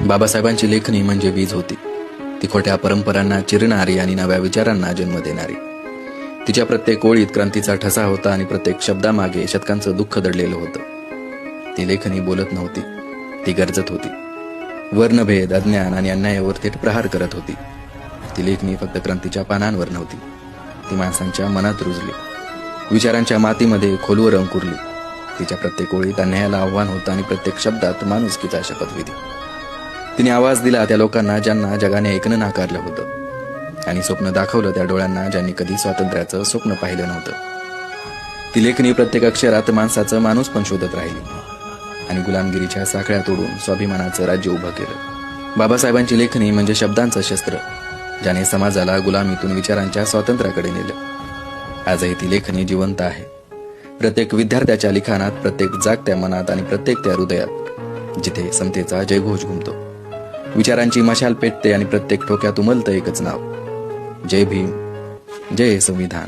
बाबासाहेबांची लेखणी म्हणजे वीज होती. ती खोट्या परंपरांना चिरणारी आणि नव्या विचारांना जन्म देणारी. तिच्या प्रत्येक ओळीत क्रांतीचा ठसा होता आणि प्रत्येक शब्दामागे शतकांचं दुःख दडलेलं होतं. ती लेखणी बोलत नव्हती, ती गरजत होती. वर्णभेद, अज्ञान आणि अन्यायावर थेट प्रहार करत होती. ती लेखणी फक्त क्रांतीच्या पानांवर नव्हती, ती माणसांच्या मनात रुजली, विचारांच्या मातीमध्ये खोलवर अंकुरली. तिच्या प्रत्येक ओळीत अन्यायाला आव्हान होतं आणि प्रत्येक शब्दात माणुसकीचा शपथविधी. तिने आवाज दिला त्या लोकांना ज्यांना जगाने ऐकणं नाकारलं होतं, आणि स्वप्न दाखवलं त्या डोळ्यांना ज्यांनी कधी स्वातंत्र्याचं स्वप्न पाहिलं नव्हतं. ती लेखणी प्रत्येक अक्षरात माणसाचं माणूस पण शोधत राहिली आणि गुलामगिरीच्या साखळ्या तोडून स्वाभिमानाचं राज्य उभं केलं. बाबासाहेबांची लेखणी म्हणजे शब्दांचं शस्त्र, ज्याने समाजाला गुलामीतून विचारांच्या स्वातंत्र्याकडे नेलं. आजही ती लेखणी जिवंत आहे. प्रत्येक विद्यार्थ्याच्या लिखाणात, प्रत्येक जागत्या मनात आणि प्रत्येक त्या हृदयात जिथे समतेचा जयघोष घुमतो. विचारांची मशाल पेटते आणि प्रत्येक ठोक्यात उमलतं एकच नाव: जय भीम, जय संविधान.